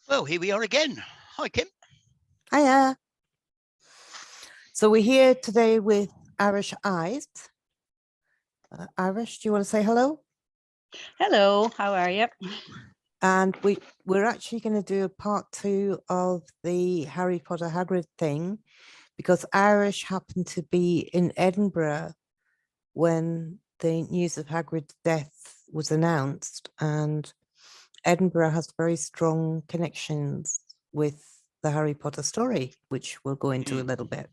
Well, here we are again. Hi, Kim. Hiya. So we're here today with Irish Eyes. Irish, do you want to say hello? Hello, how are you? And we're actually going to do a part 2 of the Harry Potter Hagrid thing, because Irish happened to be in Edinburgh when the news of Hagrid's death was announced, and Edinburgh has very strong connections with the Harry Potter story, which we'll go into a little bit.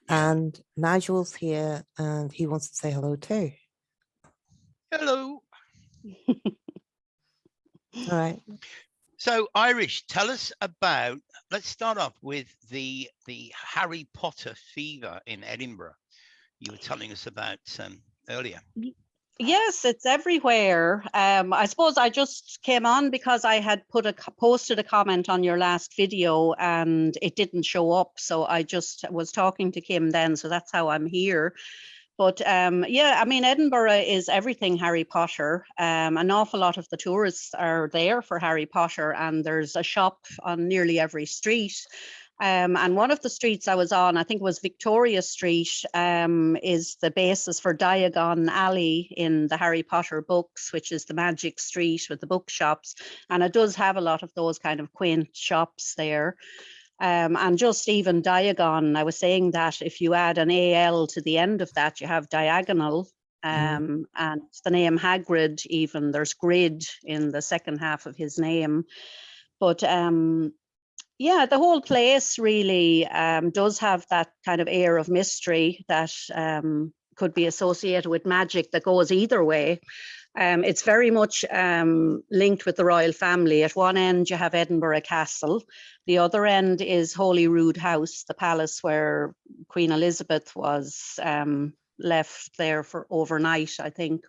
And Nigel's here and he wants to say hello too. Hello. All right. So, Irish, tell us about, let's start off with the Harry Potter fever in Edinburgh you were telling us about earlier. Yes, it's everywhere. I suppose I just came on because I had posted a comment on your last video and it didn't show up. So I just was talking to Kim then. So that's how I'm here. But yeah, I mean, Edinburgh is everything Harry Potter. An awful lot of the tourists are there for Harry Potter, and there's a shop on nearly every street. And one of the streets I was on, I think it was Victoria Street, is the basis for Diagon Alley in the Harry Potter books, which is the magic street with the bookshops. And it does have a lot of those kind of quaint shops there. And just even Diagon, I was saying that if you add an AL to the end of that, you have diagonal. And the name Hagrid, even there's grid in the second half of his name. But yeah, the whole place really does have that kind of air of mystery that could be associated with magic that goes either way. It's very much linked with the royal family. At one end, you have Edinburgh Castle. The other end is Holyrood House, the palace where Queen Elizabeth was left there for overnight, I think,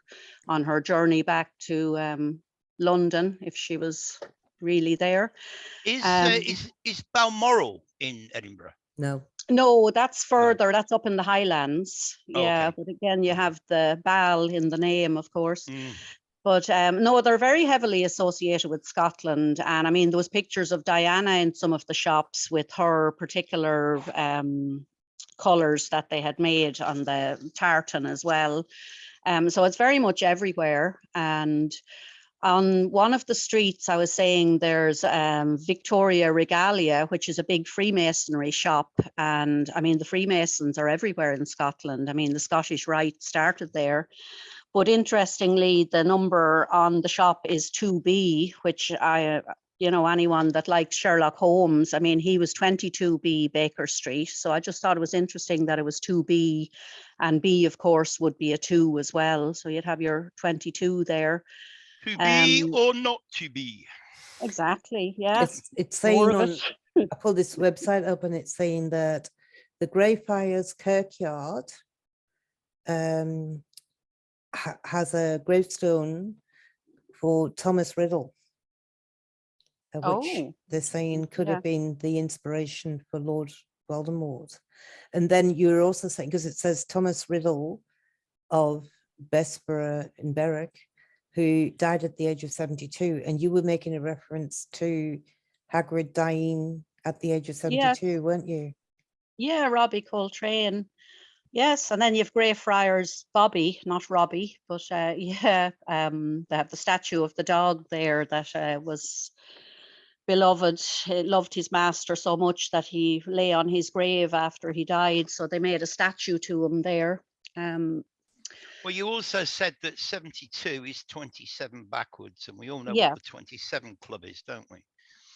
on her journey back to London, if she was really there. Is Balmoral in Edinburgh? No, that's further. That's up in the Highlands. Yeah, okay. But again, you have the Bal in the name, of course. But no, they're very heavily associated with Scotland. And I mean, there was pictures of Diana in some of the shops with her particular colours that they had made on the tartan as well. So it's very much everywhere. And on one of the streets, I was saying there's Victoria Regalia, which is a big Freemasonry shop. And I mean, the Freemasons are everywhere in Scotland. I mean, the Scottish Rite started there. But interestingly, the number on the shop is 2B, which anyone that likes Sherlock Holmes, I mean, he was 22B Baker Street. So I just thought it was interesting that it was 2B, and B, of course, would be a 2 as well. So you'd have your 22 there. To be or not to be? Exactly, yeah. It's saying on, I pulled this website up and it's saying that the Greyfriars Kirkyard has a gravestone for Thomas Riddle, which they're saying could have been the inspiration for Lord Voldemort. And then you're also saying, because it says Thomas Riddle of Bessborough in Berwick, who died at the age of 72, and you were making a reference to Hagrid dying at the age of 72, weren't you? Yeah, Robbie Coltrane. Yes, and then you have Greyfriars Bobby, not Robbie, but they have the statue of the dog there that was beloved. He loved his master so much that he lay on his grave after he died, so they made a statue to him there. Well, you also said that 72 is 27 backwards, and we all know what the 27 club is, don't we?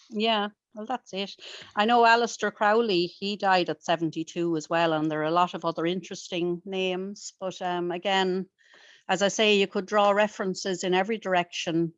Yeah, well, that's it. I know Alistair Crowley, he died at 72 as well, and there are a lot of other interesting names. But again, as I say, you could draw references in every direction.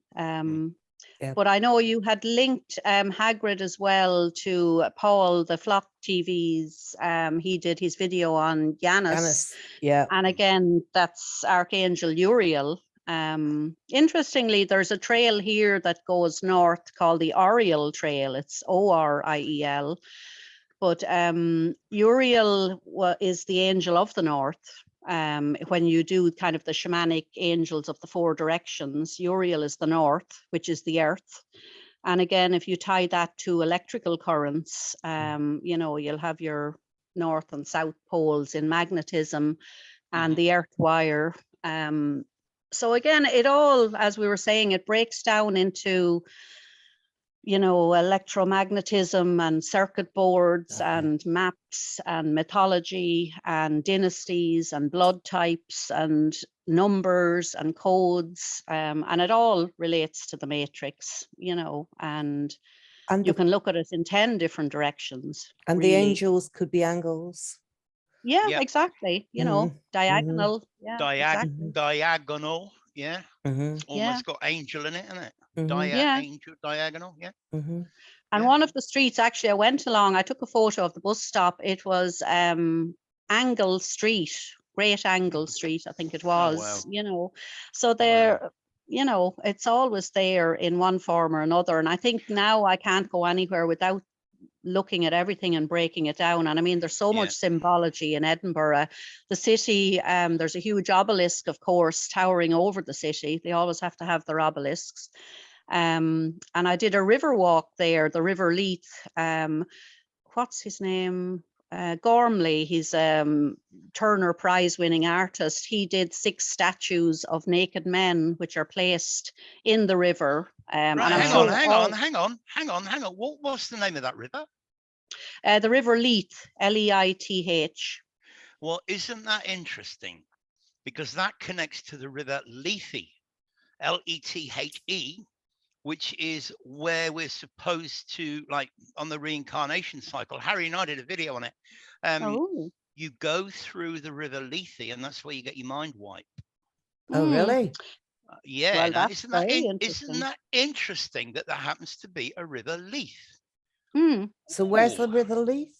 But I know you had linked Hagrid as well to Paul, the Flock TV's. He did his video on Yanis. And again, that's Archangel Uriel. Interestingly, there's a trail here that goes north called the Oriel Trail. It's Oriel. But Uriel is the angel of the north. When you do kind of the shamanic angels of the four directions, Uriel is the north, which is the earth. And again, if you tie that to electrical currents, you know, you'll have your north and south poles in magnetism and the earth wire. So again, it all, as we were saying, it breaks down into, you know, electromagnetism and circuit boards and maps and mythology and dynasties and blood types and numbers and codes. And it all relates to the matrix, you know, and you can look at it in 10 different directions. And really. the angels could be angles. Yeah, Yep. exactly. You know, diagonal. Yeah, exactly. Diagonal, yeah. Mm-hmm. Almost got angel in it, isn't it? Yeah. Angel, diagonal, yeah. Mm-hmm. And one of the streets, actually, I went along, I took a photo of the bus stop. It was Angle Street, Great Angle Street, I think it was, wow. you know. So there, you know, it's always there in one form or another. And I think now I can't go anywhere without looking at everything and breaking it down. And I mean, there's so much symbology in Edinburgh. The city, there's a huge obelisk, of course, towering over the city. They always have to have their obelisks. And I did a river walk there, the River Leith. What's his name? Gormley, he's Turner Prize winning artist. He did 6 statues of naked men, which are placed in the river. Right, hang on. What was the name of that river? The River Leith, Leith. Well, isn't that interesting? Because that connects to the River Lethe, Lethe, which is where we're supposed to, like on the reincarnation cycle. Harry and I did a video on it. You go through the River Lethe, and that's where you get your mind wipe. Oh, really? Yeah. Well, now, that's isn't interesting. that interesting that there happens to be a River Leith? So where's the River Leith?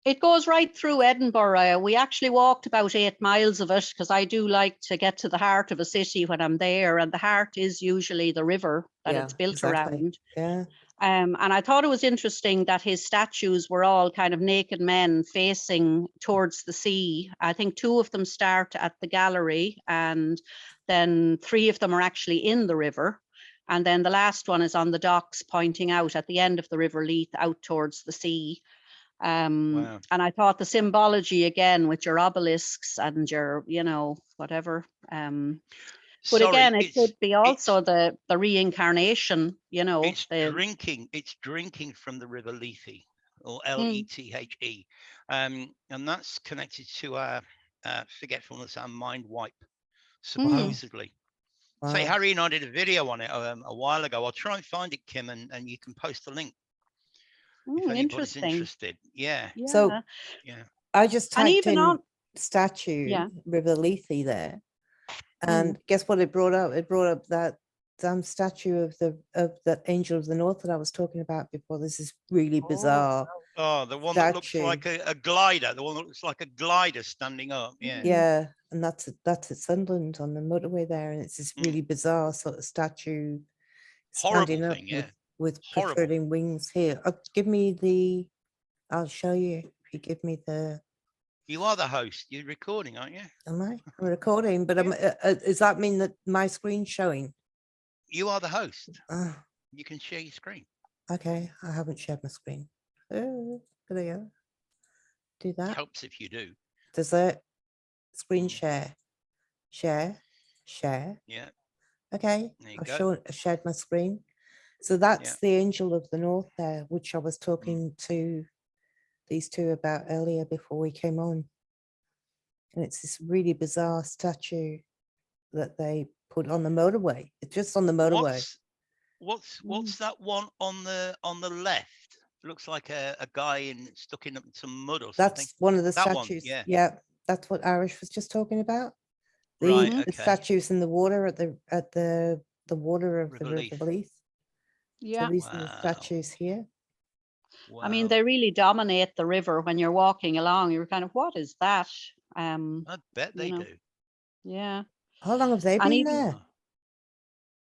It goes right through Edinburgh. We actually walked about 8 miles of it because I do like to get to the heart of a city when I'm there. And the heart is usually the river that it's built around. Yeah. And I thought it was interesting that his statues were all kind of naked men facing towards the sea. I think 2 of them start at the gallery, and then 3 of them are actually in the river. And then the last one is on the docks pointing out at the end of the River Leith out towards the sea. And I thought the symbology again with your obelisks and your, you know, whatever. But again, it could be also the reincarnation, you know. It's drinking from the River Lethe, or Lethe. And that's connected to our forgetfulness, our mind wipe, supposedly. Wow. Say, Harry and I did a video on it a while ago. I'll try and find it, Kim, and you can post a link. If anybody's interested. Yeah. So I just typed in statue River Lethe there, and guess what it brought up? It brought up that statue of the Angel of the North that I was talking about before. This is really bizarre. Oh, the one that looks like a glider. The one that looks like a glider standing up. Yeah. Yeah, and that's at Sunderland on the motorway there, and it's this really bizarre sort of statue standing up with protruding wings here. Give me the. I'll show you. If you give me the. You are the host. You're recording, aren't you? Am I? I'm recording, but does that mean that my screen's showing? You are the host. You can share your screen. Okay, I haven't shared my screen. Oh, there you go. Do that. Helps if you do. Does it? Screen share. Share. Yeah. Okay, I've shared my screen. So that's the Angel of the North there, which I was talking to these 2 about earlier before we came on. And it's this really bizarre statue that they put on the motorway. It's just on the motorway. What's that one on the left? It looks like a guy stuck in some mud or something. That's one of the statues. Yeah, that's what Irish was just talking about. The statues in the water at the water of the River Leith. Yeah. So these are the statues here. Wow. I mean, they really dominate the river when you're walking along. You're kind of, what is that? I bet they do. Yeah. How long have they been there?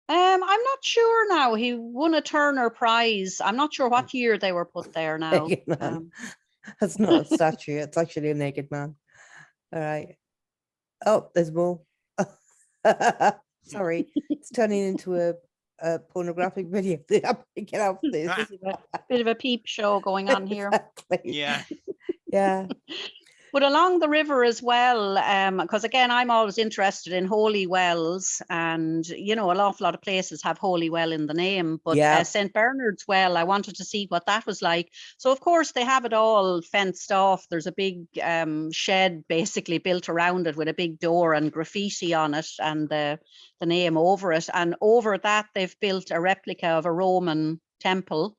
I'm not sure now. He won a Turner Prize. I'm not sure what year they were put there now. That's not a statue. It's actually a naked man. All right. Oh, there's more. Sorry. It's turning into a pornographic video that I'm picking up this. Bit of a peep show going on here. Exactly. Yeah. Yeah. But along the river as well, because again, I'm always interested in holy wells, and you know, an awful lot of places have holy well in the name. But Yeah. St. Bernard's Well, I wanted to see what that was like. So of course they have it all fenced off. There's a big shed basically built around it with a big door and graffiti on it, and the name over it. And over that they've built a replica of a Roman temple.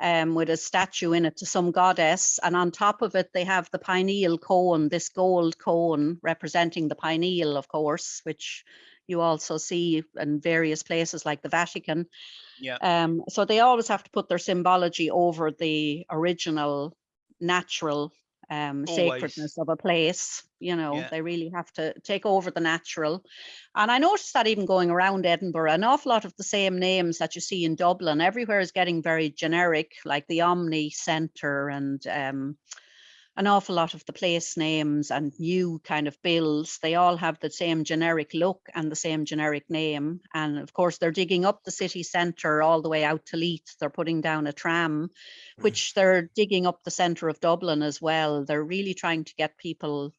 With a statue in it to some goddess, and on top of it they have the pineal cone, this gold cone representing the pineal, of course, which you also see in various places like the Vatican. Yeah. So they always have to put their symbology over the original natural sacredness of a place. You know, Yeah. they really have to take over the natural. And I noticed that even going around Edinburgh, an awful lot of the same names that you see in Dublin, everywhere is getting very generic, like the Omni Centre and an awful lot of the place names and new kind of bills, they all have the same generic look and the same generic name. And of course, they're digging up the city centre all the way out to Leith. They're putting down a tram, which they're digging up the centre of Dublin as well. They're really trying to get people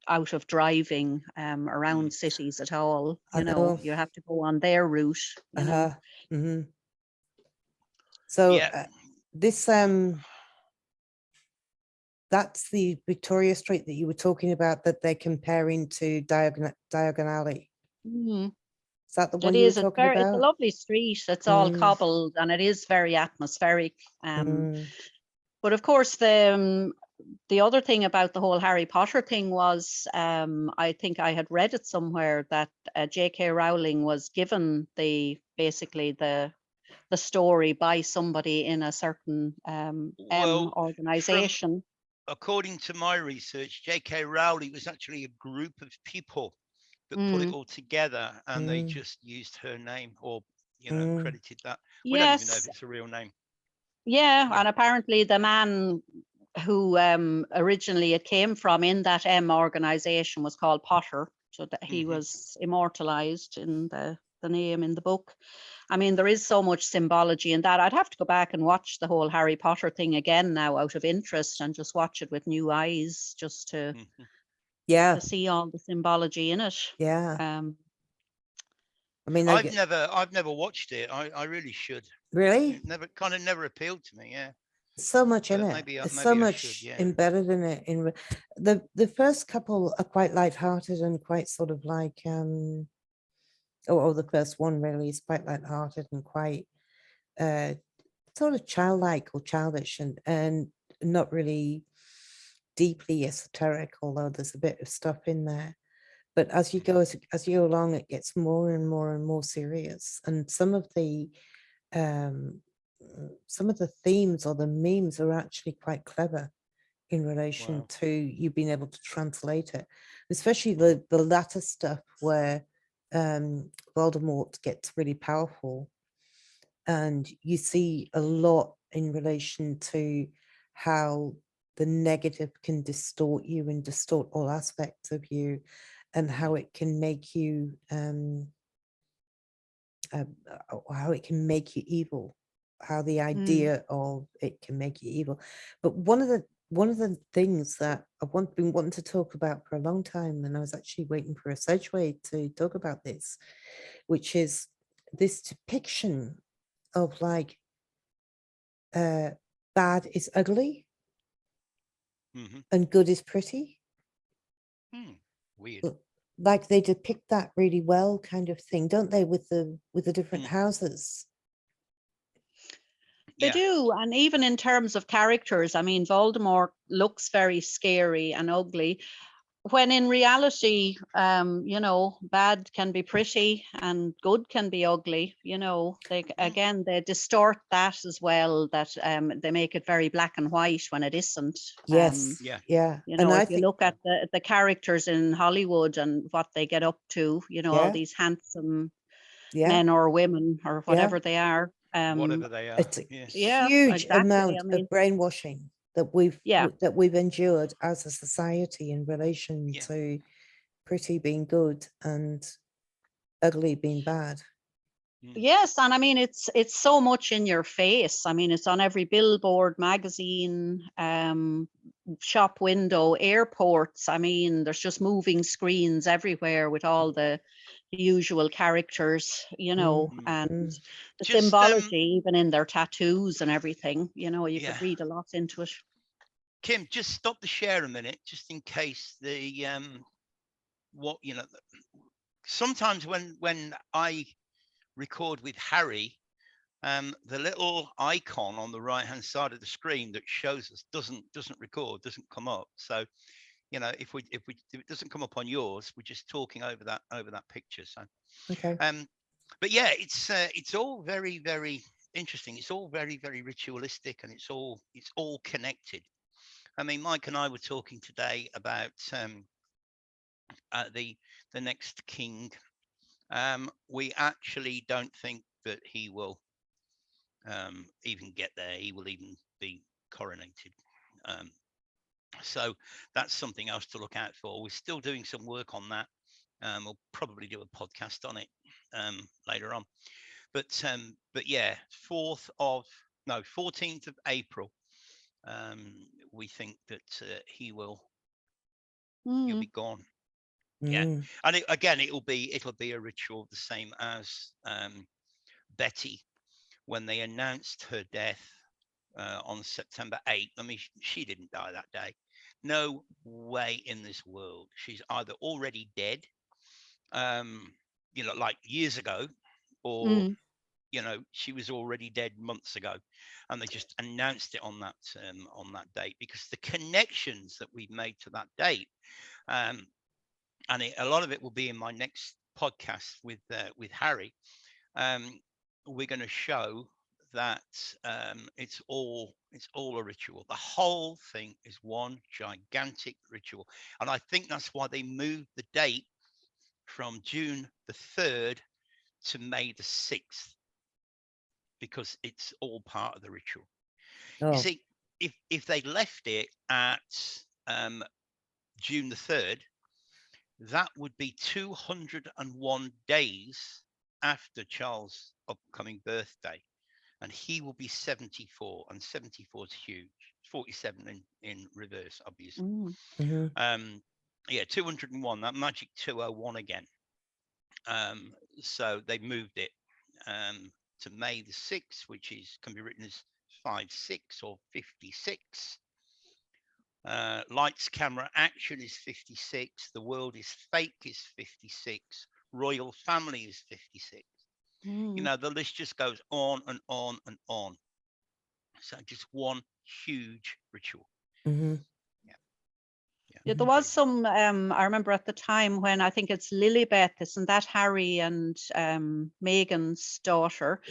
out of driving around cities at all. You know, you have to go on their route. You know. Mm-hmm. So this that's the Victoria Street that you were talking about that they're comparing to Diagon Alley. Mm-hmm. Is that the one you were talking about? It's a lovely street. It's all cobbled and it is very atmospheric. But of course, the other thing about the whole Harry Potter thing was, I think I had read it somewhere that J.K. Rowling was given basically the story by somebody in a certain organization. According to my research, J.K. Rowling was actually a group of people that put it all together, and they just used her name, or credited that. We don't even know if it's a real name. Yeah, and apparently the man who originally it came from in that organization was called Potter, so that he was immortalized in the name in the book. I mean, there is so much symbology in that. I'd have to go back and watch the whole Harry Potter thing again now out of interest, and just watch it with new eyes, just to see all the symbology in it. I mean, I've never watched it. I really should. Really? It never appealed to me. Yeah. So much in it. There's so much embedded in it. In the first couple are quite light-hearted and quite sort of like the first one really is quite light-hearted and quite sort of childlike or childish and not really deeply esoteric, although there's a bit of stuff in there. But as you go along, it gets more and more and more serious. And some of the themes or the memes are actually quite clever in relation to you being able to translate it, especially the latter stuff where Voldemort gets really powerful, and you see a lot in relation to how the negative can distort you and distort all aspects of you, and how it can make you evil, how the idea of it can make you evil. But one of the things that I've been wanting to talk about for a long time, and I was actually waiting for a segue to talk about this, which is this depiction of like bad is ugly and good is pretty. Weird. Like they depict that really well, kind of thing, don't they, with the different houses? They do. And even in terms of characters, I mean, Voldemort looks very scary and ugly, when in reality, you know, bad can be pretty and good can be ugly. You know, they distort that as well, that they make it very black and white when it isn't. Yes. Yeah. You know, if you look at the characters in Hollywood and what they get up to, you know, all these handsome men or women or whatever they are. Whatever they are. It's a huge amount of brainwashing that we've endured as a society in relation to pretty being good and ugly being bad. Yes, and I mean it's so much in your face. I mean, it's on every billboard, magazine, shop window, airports. I mean, there's just moving screens everywhere with all the usual characters, you know, and the Just symbology even in their tattoos and everything. You know, you could yeah. read a lot into it. Kim, just stop the share a minute, just in case the what you know. Sometimes when I record with Harry, the little icon on the right hand side of the screen that shows us doesn't record, doesn't come up. So you know, if it doesn't come up on yours, we're just talking over that picture. So Okay. but yeah, it's all very, very interesting. It's all very, very ritualistic, and it's all connected. I mean, Mike and I were talking today about the next king. We actually don't think that he will even get there. He will even be coronated. So that's something else to look out for. We're still doing some work on that. We'll probably do a podcast on it later on. But yeah, 14th of April. We think that he'll be gone. Yeah, and again, it'll be a ritual the same as Betty when they announced her death on September 8th. I mean, she didn't die that day. No way in this world. She's either already dead, you know, like years ago, or you know, she was already dead months ago, and they just announced it on that date because the connections that we've made to that date, and a lot of it will be in my next podcast with Harry. We're going to show that it's all a ritual. The whole thing is one gigantic ritual, and I think that's why they moved the date from June the 3rd to May the 6th, because it's all part of the ritual. You see, if they left it at June the 3rd, that would be 201 days after Charles' upcoming birthday, and he will be 74, and 74 is huge. 47 in reverse, obviously. Yeah, 201, that magic 201 again. So they moved it to May the 6th, which can be written as 56 or 56. Lights, camera, action is 56. The world is fake is 56. Royal family is 56. You know, the list just goes on and on and on. So just one huge ritual. Yeah, there was some, I remember at the time when I think it's Lilibeth, isn't that Harry and Meghan's daughter?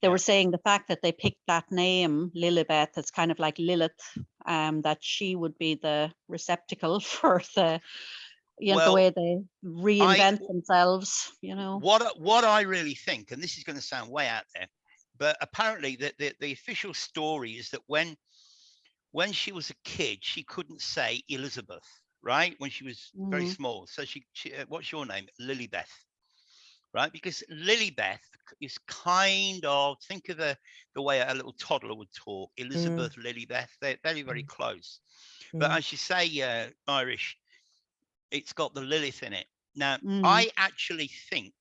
They were saying the fact that they picked that name, Lilibeth, it's kind of like Lilith, that she would be the receptacle for the, you know, the way they reinvent themselves, you know. What I really think, and this is going to sound way out there, but apparently the official story is that when she was a kid, she couldn't say Elizabeth, right? When she was very small. So she what's your name? Lilibeth, right? Because Lilibeth is kind of, think of the way a little toddler would talk. Elizabeth, Lilibeth, they're very, very close. But as you say, Irish, it's got the Lilith in it. Now, I actually think,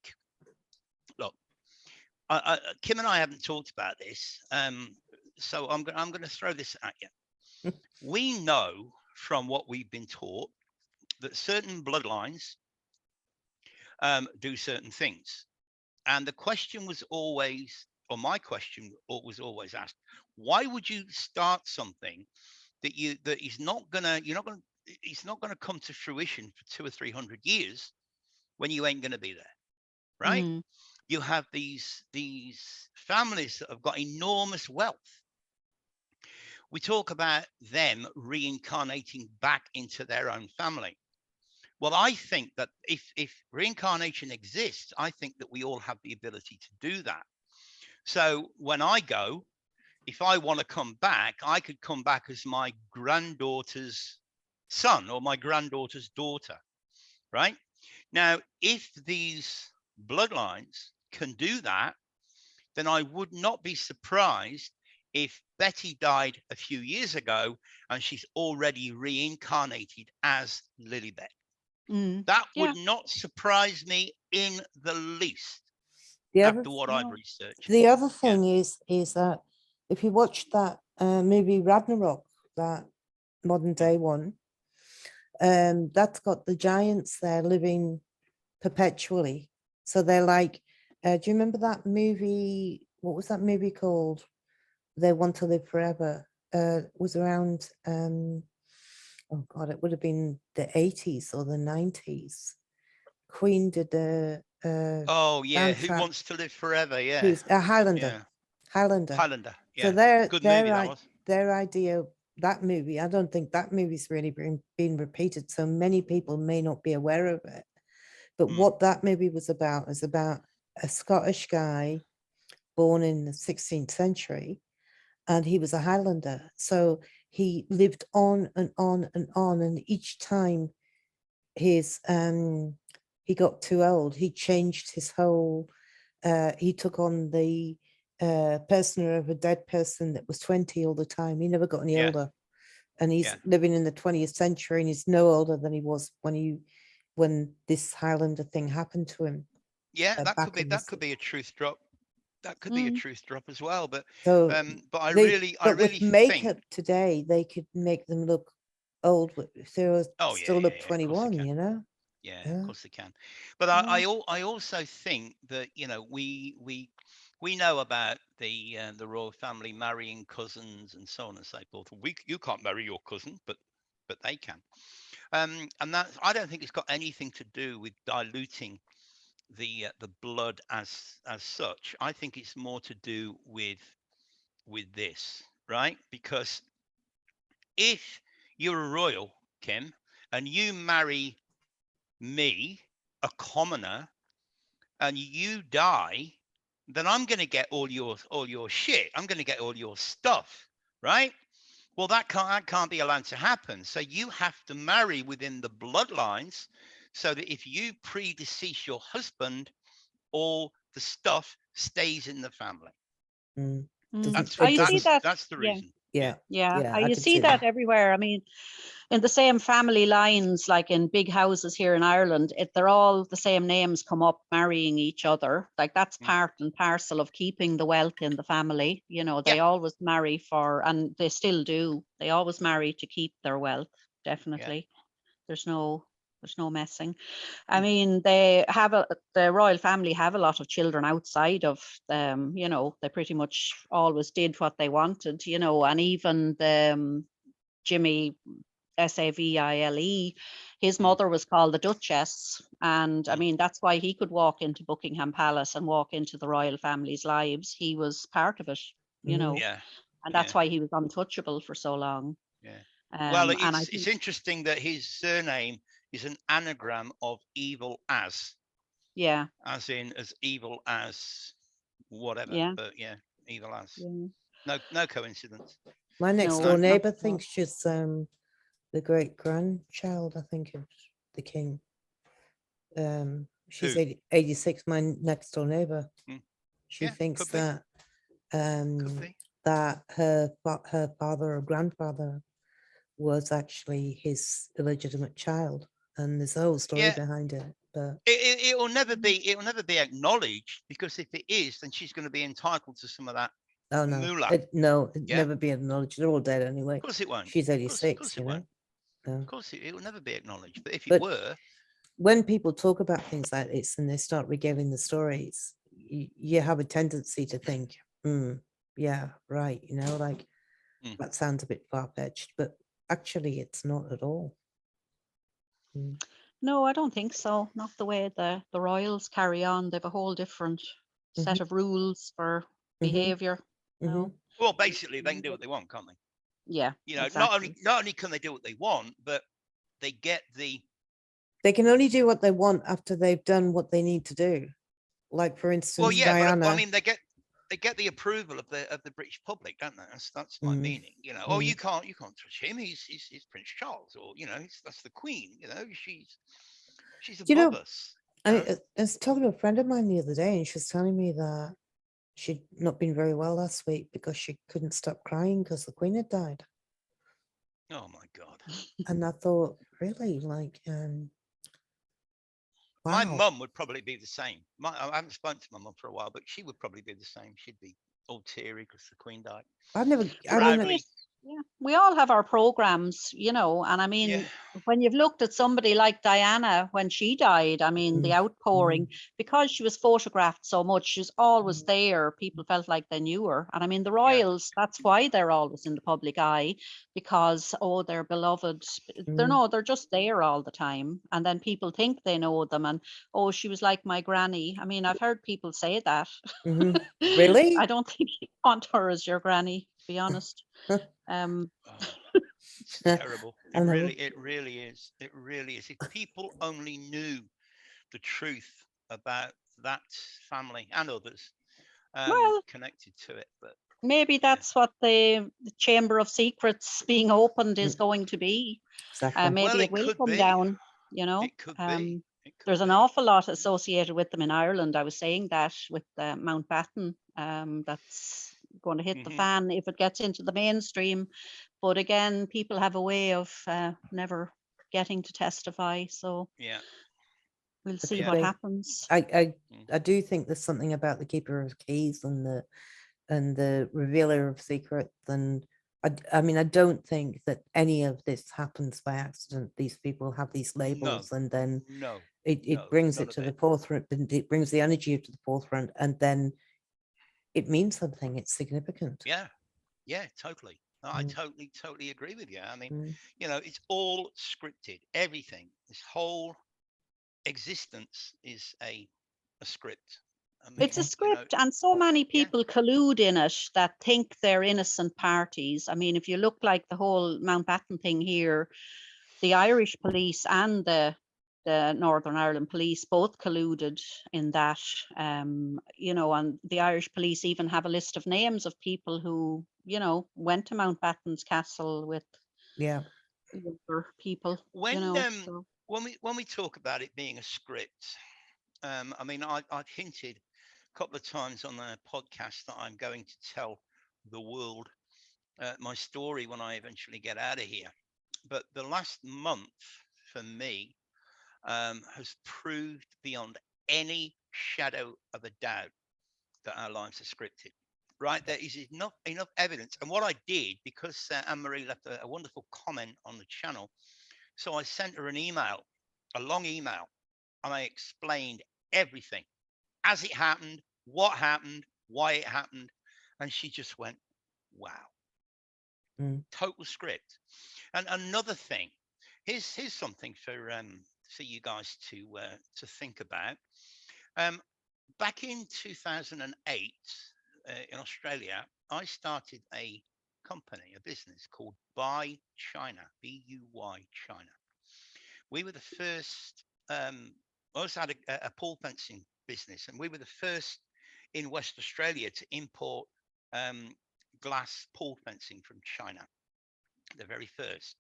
look, Kim and I haven't talked about this, so I'm going to throw this at you. We know from what we've been taught that certain bloodlines do certain things. And the question was always, or my question was always asked, why would you start something that is not gonna, it's not gonna come to fruition for 200 or 300 years when you ain't gonna be there, right? You have these families that have got enormous wealth. We talk about them reincarnating back into their own family. Well, I think that if reincarnation exists, I think that we all have the ability to do that. So when I go, if I want to come back, I could come back as my granddaughter's son or my granddaughter's daughter, right? Now, if these bloodlines can do that, then I would not be surprised if Betty died a few years ago and she's already reincarnated as Lilibet. That would not surprise me in the least after what I've researched. The other thing is that if you watch that movie Ragnarok, that modern day one, that's got the giants there living perpetually. So they're like, do you remember that movie? What was that movie called? They Want to Live Forever. It was around, oh God, it would have been the 80s or the 90s. Queen did the oh yeah, Who soundtrack. Wants to Live Forever? Yeah, Who's a Highlander. Yeah. Highlander. Highlander. Yeah. So their Good movie that was. their idea, that movie, I don't think that movie's really been repeated. So many people may not be aware of it. But what that movie was about is about a Scottish guy born in the 16th century, and he was a Highlander. So he lived on and on and on, and each time his he got too old, he changed his whole. He took on the persona of a dead person that was 20 all the time. He never got any older, and he's living in the 20th century, and he's no older than he was when this Highlander thing happened to him. Yeah, that could be a truth drop. That could be a truth drop as well. But so, but I really with makeup today, they could make them look old if they were still look 21. You know. Yeah, of course they can. But I also think that, you know, we know about the royal family marrying cousins and so on and so forth. You can't marry your cousin, but they can. And that, I don't think it's got anything to do with diluting the blood as such. I think it's more to do with this, right? Because if you're a royal, Kim, and you marry me, a commoner, and you die, then I'm going to get all your shit. I'm going to get all your stuff, right? Well, that can't be allowed to happen. So you have to marry within the bloodlines, so that if you predecease your husband, all the stuff stays in the family. That's the reason. Yeah. You see that everywhere. I mean, in the same family lines, like in big houses here in Ireland, they're all the same names come up marrying each other. Like that's part and parcel of keeping the wealth in the family. You know, they always marry for, and they still do. They always marry to keep their wealth. Definitely. There's no messing. I mean, the royal family have a lot of children outside of them. You know, they pretty much always did what they wanted. You know, and even the Jimmy Savile, his mother was called the Duchess, and I mean that's why he could walk into Buckingham Palace and walk into the royal family's lives. He was part of it, you know, and that's why he was untouchable for so long. Well, it's interesting that his surname is an anagram of evil as. As in as evil as whatever. But evil as. No coincidence. My next door neighbor thinks she's the great grandchild, I think, of the king. She's 86. My next door neighbor. She thinks that that her father or grandfather was actually his illegitimate child, and there's a whole story behind it. But it will never be acknowledged, because if it is, then she's going to be entitled to some of that. Oh no, moolah. It'd never be acknowledged. They're all dead anyway. Of course it won't. She's 86. Of course you know. Of course it will never be acknowledged. But if it were, when people talk about things like this and they start regaling the stories, you have a tendency to think, yeah, right, you know, like that sounds a bit far-fetched, but actually it's not at all. No, I don't think so. Not the way the royals carry on. They have a whole different set of rules for behavior. No. Well, basically they can do what they want, can't they? Yeah. You know, not only can they do what they want, but they can only do what they want after they've done what they need to do. Like, for instance, Diana. But, I mean, they get the approval of the British public, don't they? That's my meaning. You know, you can't touch him. He's Prince Charles, or you know, that's the Queen. You know, she's above us. I was talking to a friend of mine the other day, and she was telling me that she'd not been very well last week because she couldn't stop crying because the Queen had died. Oh my God. And I thought, really, like, My wow. mum would probably be the same. I haven't spoken to my mum for a while, but she would probably be the same. She'd be all teary because the Queen died. I mean, Yeah, we all have our programs, you know, and I mean, Yeah. when you've looked at somebody like Diana when she died, I mean, the outpouring, because she was photographed so much, she's always there. People felt like they knew her. And I mean, the royals, that's why they're always in the public eye, because, oh, they're beloved. They're just there all the time. And then people think they know them. And, oh, she was like my granny. I mean, I've heard people say that. Really? I don't think you want her as your granny, to be honest. It's terrible. It really is. It really is. If people only knew the truth about that family and others Well, connected to it, but maybe that's what the Chamber of Secrets being opened is going to be. Exactly. Maybe well, it will come down, you know. It could be. It could There's an be. awful lot associated with them in Ireland. I was saying that with Mountbatten, that's going to hit the fan if it gets into the mainstream. But again, people have a way of never getting to testify. So Yeah. we'll see what happens. I do think there's something about the keeper of keys and the revealer of secrets. And I mean, I don't think that any of this happens by accident. These people have these labels, and then it brings it to the forefront, and it brings the energy to the forefront, and then it means something. It's significant. Yeah, totally. I totally agree with you. I mean, you know, it's all scripted. Everything, this whole existence is a script. I mean, it's a script, and so many people collude in it that think they're innocent parties. I mean, if you look like the whole Mountbatten thing here, the Irish police and the Northern Ireland police both colluded in that. You know, and the Irish police even have a list of names of people who, you know, went to Mountbatten's castle with other people. When you know, when we talk about it being a script, I mean, I've hinted a couple of times on the podcast that I'm going to tell the world my story when I eventually get out of here. But the last month for me has proved beyond any shadow of a doubt that our lives are scripted. Right, there is enough evidence. And what I did, because Anne-Marie left a wonderful comment on the channel, so I sent her an email, a long email, and I explained everything as it happened, what happened, why it happened, and she just went, "Wow, total script." And another thing, here's something for you guys to think about. Back in 2008 in Australia, I started a company, a business called Buy China, BUY China. We were the first. I also had a pole fencing business, and we were the first in West Australia to import glass pole fencing from China, the very first.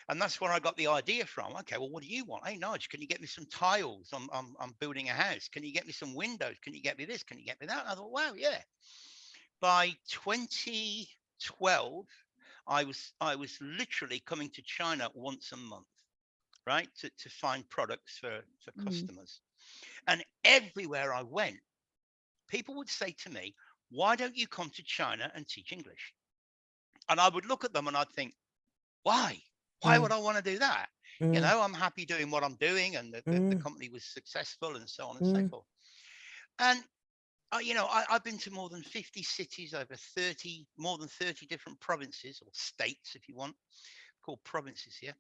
And that's where I got the idea from. Okay, well, what do you want? Hey, Nigel, can you get me some tiles? I'm building a house. Can you get me some windows? Can you get me this? Can you get me that? And I thought, wow, yeah. By 2012, I was literally coming to China once a month, right, to find products for customers. And everywhere I went, people would say to me, "Why don't you come to China and teach English?" And I would look at them and I'd think, why? Why would I want to do that? You know, I'm happy doing what I'm doing, and the company was successful, and so on and so forth. And you know, I've been to more than 50 cities, over more than 30 different provinces, or states, if you want, called provinces here.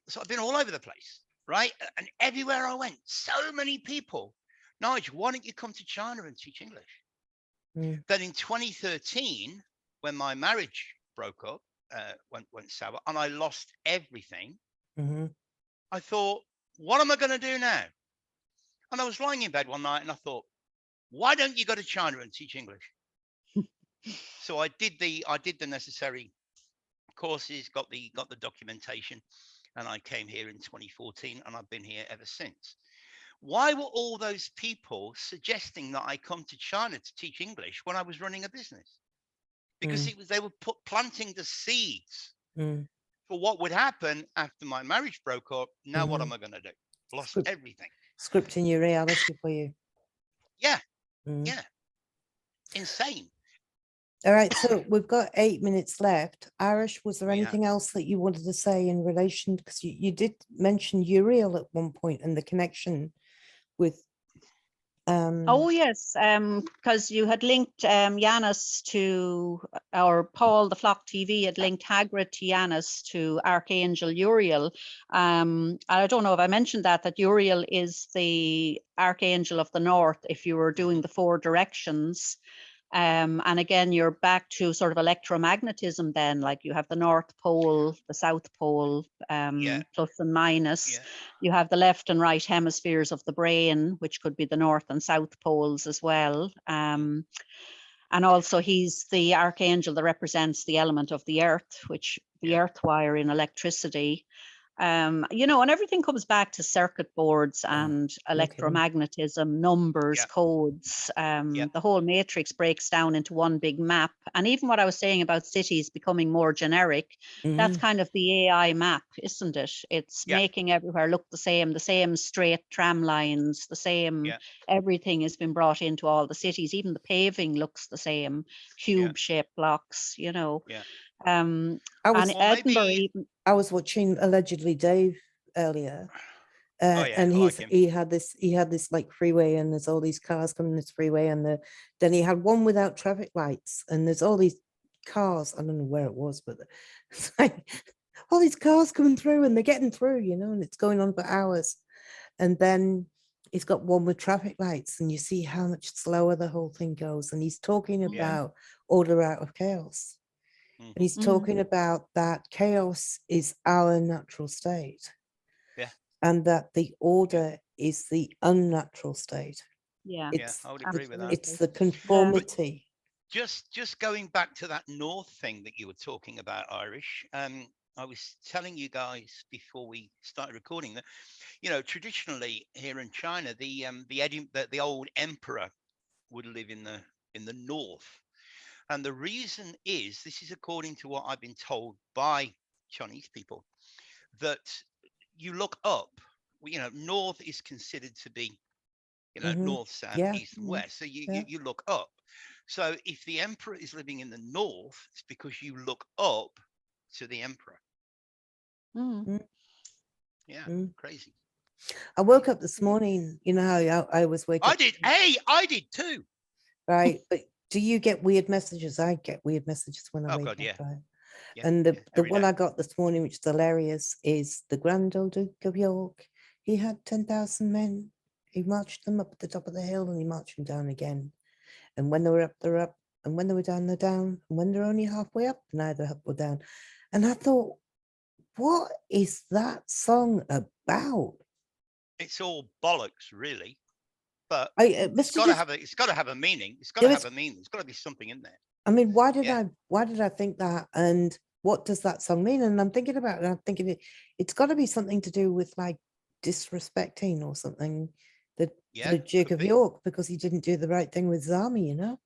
So I've been all over the place, right? And everywhere I went, so many people, "Nigel, why don't you come to China and teach English?" Then in 2013, when my marriage broke up, went sour, and I lost everything, I thought, what am I going to do now? And I was lying in bed one night and I thought, why don't you go to China and teach English? So I did the necessary courses, got the documentation, and I came here in 2014, and I've been here ever since. Why were all those people suggesting that I come to China to teach English when I was running a business? Because they were planting the seeds for what would happen after my marriage broke up. Now, what am I going to do? Lost everything. Scripting your reality for you. Yeah. Yeah. Insane. All right. So we've got 8 minutes left. Irish, was there anything else that you wanted to say in relation? Because you did mention Uriel at one point and the connection with. Oh yes, because you had linked Yanis to, or Paul, the Flock TV had linked Hagrid to Yanis to Archangel Uriel. And I don't know if I mentioned that Uriel is the Archangel of the North if you were doing the 4 directions. And again, you're back to sort of electromagnetism then, like you have the North Pole, the South Pole, plus and minus. Yeah. You have the left and right hemispheres of the brain, which could be the North and South Poles as well. And also he's the archangel that represents the element of the earth, which the earth wire in electricity. You know, and everything comes back to circuit boards and electromagnetism, numbers, codes. The whole matrix breaks down into one big map. And even what I was saying about cities becoming more generic, that's kind of the AI map, isn't it? It's making everywhere look the same straight tram lines, the same, everything has been brought into all the cities. Even the paving looks the same, cube-shaped blocks, you know. And Edinburgh even. I was watching allegedly Dave earlier, and he had this like freeway, and there's all these cars coming this freeway, and then he had one without traffic lights, and there's all these cars. I don't know where it was, but it's like all these cars coming through, and they're getting through, you know, and it's going on for hours, and then he's got one with traffic lights, and you see how much slower the whole thing goes, and he's talking about order out of chaos. And he's talking about that chaos is our natural state. Yeah. And that the order is the unnatural state. Yeah. I would agree with that. It's the conformity. Just going back to that North thing that you were talking about, Irish, I was telling you guys before we started recording that, you know, traditionally here in China, the old emperor would live in the north. And the reason is, this is according to what I've been told by Chinese people, that you look up, you know, north is considered to be, you know, north, south, east, and west. So you look up. So if the emperor is living in the north, it's because you look up to the emperor. Crazy. I woke up this morning, you know how I was waking up. I did too. Right, but do you get weird messages? I get weird messages when I wake up. Right? And the one I got this morning, which is hilarious, is the Grand Old Duke of York. He had 10,000 men. He marched them up at the top of the hill, and he marched them down again. And when they were up, they're up. And when they were down, they're down. And when they're only halfway up, they're neither up or down. And I thought, what is that song about? It's all bollocks, really. But it's got to have a meaning. It's got to have a meaning. There's got to be something in there. I mean, why did I think that? And what does that song mean? And I'm thinking about it. I'm thinking it's got to be something to do with like disrespecting or something the Duke of York, because he didn't do the right thing with his army, you know.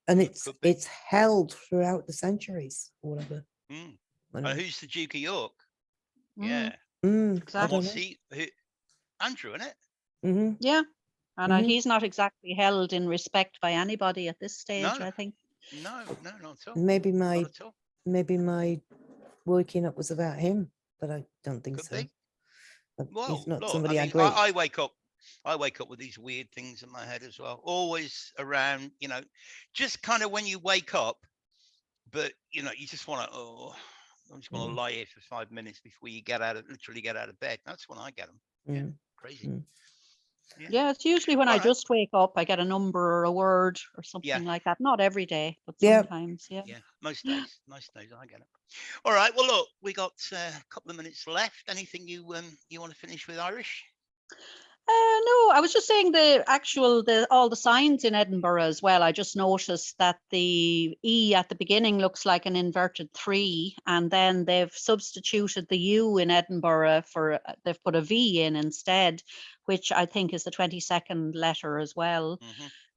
And it's held throughout the centuries or whatever. And who's the Duke of York? Exactly. What's Andrew, isn't it? Yeah. And he's not exactly held in respect by anybody at this stage, I think. No, not at all. Maybe my waking up was about him, but I don't think so. Well, he's not look, somebody I mean, I wake up with these weird things in my head as well, always around, you know, just kind of when you wake up, but you know, you just want to, I just want to lie here for 5 minutes before you literally get out of bed. That's when I get them. Crazy. Yeah, it's usually when I just wake up, I get a number or a word or something like that. Not every day, but sometimes. Yeah. Most days I get it. All right. Well, look, we got a couple of minutes left. Anything you want to finish with, Irish? No, I was just saying all the signs in Edinburgh as well. I just noticed that the E at the beginning looks like an inverted 3, and then they've substituted the U in Edinburgh for they've put a V in instead, which I think is the 22nd letter as well.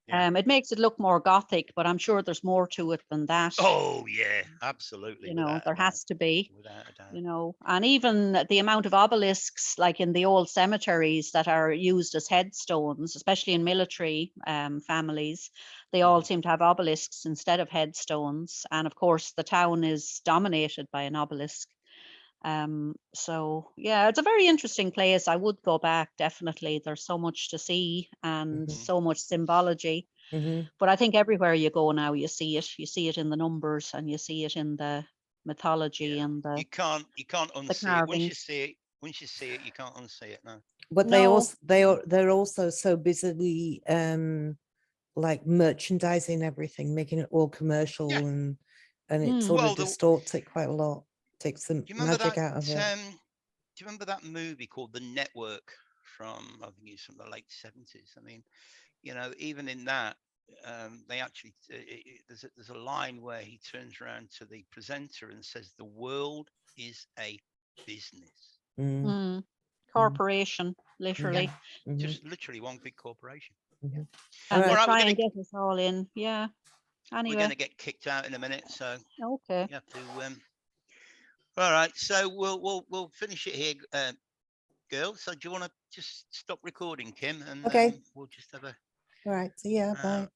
Yeah. It makes it look more Gothic, but I'm sure there's more to it than that. Oh yeah, absolutely. You know, there has to be. Without a doubt. You know, and even the amount of obelisks, like in the old cemeteries that are used as headstones, especially in military families, they all seem to have obelisks instead of headstones. And of course, the town is dominated by an obelisk. So yeah, it's a very interesting place. I would go back, definitely. There's so much to see and so much symbology. But I think everywhere you go now, you see it. You see it in the numbers, and you see it in the mythology and the you can't unsee it. Once you see it, you can't unsee it. No. But they're also so busily like merchandising everything, making it all commercial, and it sort of distorts it quite a lot. Takes the magic out of it. Do you remember that movie called The Network from, I think it's from the late 70s? I mean, you know, even in that, they actually there's a line where he turns around to the presenter and says, "The world is a business." Corporation, literally. Just literally one big corporation. And they try and get us all in. Yeah. Anyway, we're going to get kicked out in a minute, so okay. You have to. All right, so we'll finish it here, girls. So do you want to just stop recording, Kim, and okay, we'll just have a. All right. See ya. Bye.